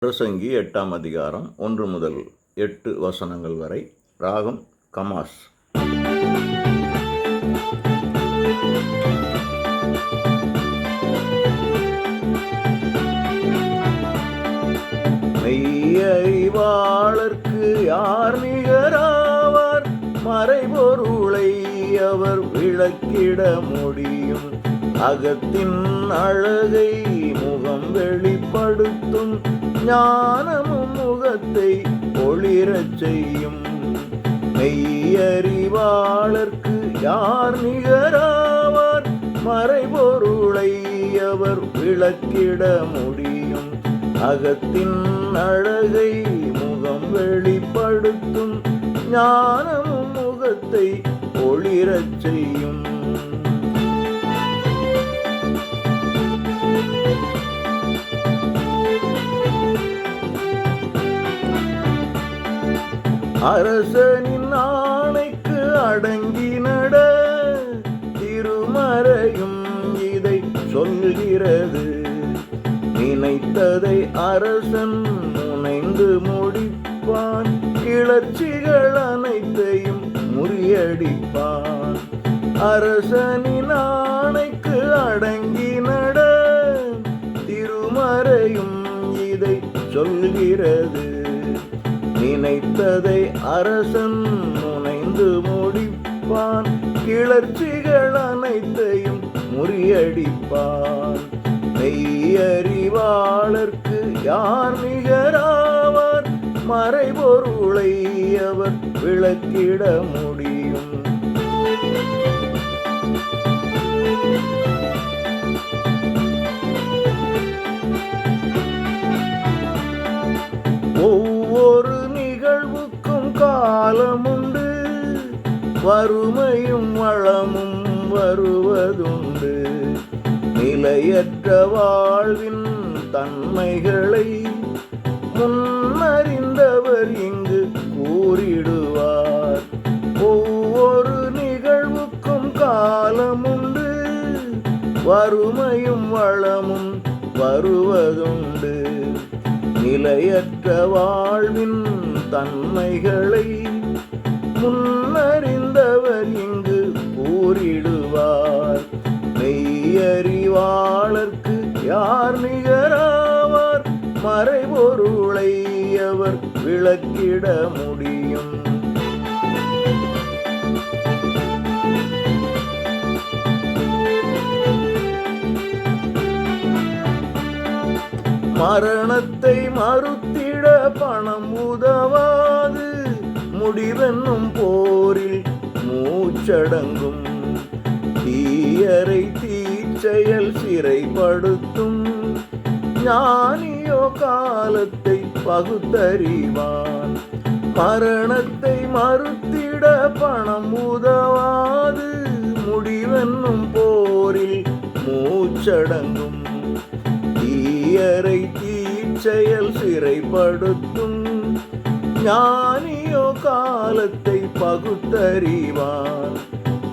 பிரசங்கி 8ஆம் அதிகாரம் 1 முதல் 8 வசனங்கள் வரை. ராகம் கமாஸ். மெய்யறிவாளர்க்கு யார் நிகராவார்? மறைபொருளை அவர் விளக்கிட முடியும். அகத்தின் அழகை முகம் வெளிப்படுத்தும். ஞானமும் முகத்தை ஒளிரச் செய்யும். மெய்யறிவாளர்க்கு யார் நிகராவார்? மறைபொருளை அவர் விளக்கிட முடியும். அகத்தின் அழகை முகம் வெளிப்படுத்தும். ஞானமும் முகத்தை ஒளிரச் செய்யும். அரசனின் ஆணைக்கு அடங்கி நட திருமறையும் இதை சொல்கிறது. நினைத்ததை அரசன் முனைந்து முடிப்பான். கிளர்ச்சிகள் அனைத்தையும் முறியடிப்பான். அரசனின் ஆணைக்கு அடங்கி நட திருமறையும் இதை சொல்கிறது. நினைத்ததை அரசன் முனைந்து முடிப்பான். கிளர்ச்சிகள் அனைத்தையும் முறியடிப்பான். மெய்யறிவாளர்க்கு யார் நிகராவார்? மறைபொருளை அவர் விளக்கிட முடியும். ஒவ்வொரு நிகழ்வுக்கும் காலமுண்டு. வறுமையும் வளமும் வருவதுண்டு. நிலையற்ற வாழ்வின் தன்மைகளை முன்னறிந்தவர் இங்கு கூறிடுவார். ஒவ்வொரு நிகழ்வுக்கும் காலமுண்டு. வறுமையும் வளமும் வருவதுண்டு. நிலையற்ற வாழ்வின் தன்மைகளை முன்னறிந்தவர் இங்கு கூறிடுவார். மெய்யறிவாளர்க்கு யார் நிகராவார்? மறைபொருளை அவர் விளக்கிட முடியும். மரணத்தை மறுத்திட பணம் உதவாது. முடிவென்னும் போரில் மூச்சடங்கும். தீயரை தீச்செயல் சிறைப்படுத்தும். ஞானியோ காலத்தை பகுத்தறிவான். மரணத்தை மறுத்திட பணம் உதவாது. முடிவென்னும் போரில் மூச்சடங்கும். தீயரை தீச்செயல் சிறைப்படுத்தும். ஞானியோ காலத்தை பகுத்தறிவான்.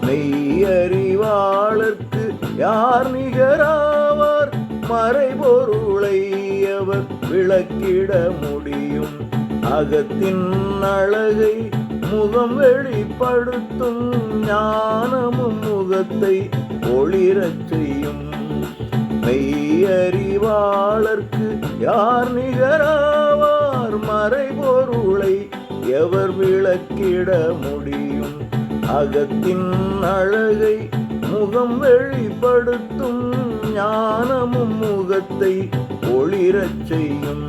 மெய்யறிவாளர்க்கு யார் நிகராவார்? மறைபொருளை அவர் விளக்கிட முடியும். அகத்தின் அழகை முகம் வெளிப்படுத்தும். ஞானமும் முகத்தை ஒளிரச் செய்யும். மெய்யறிவாளர்க்கு யார் நிகராவார்? மறைபொருளை எவர் விளக்கிட முடியும். அகத்தின் அழகை முகம் வெளிப்படுத்தும். ஞானமும் முகத்தை ஒளிரச் செய்யும்.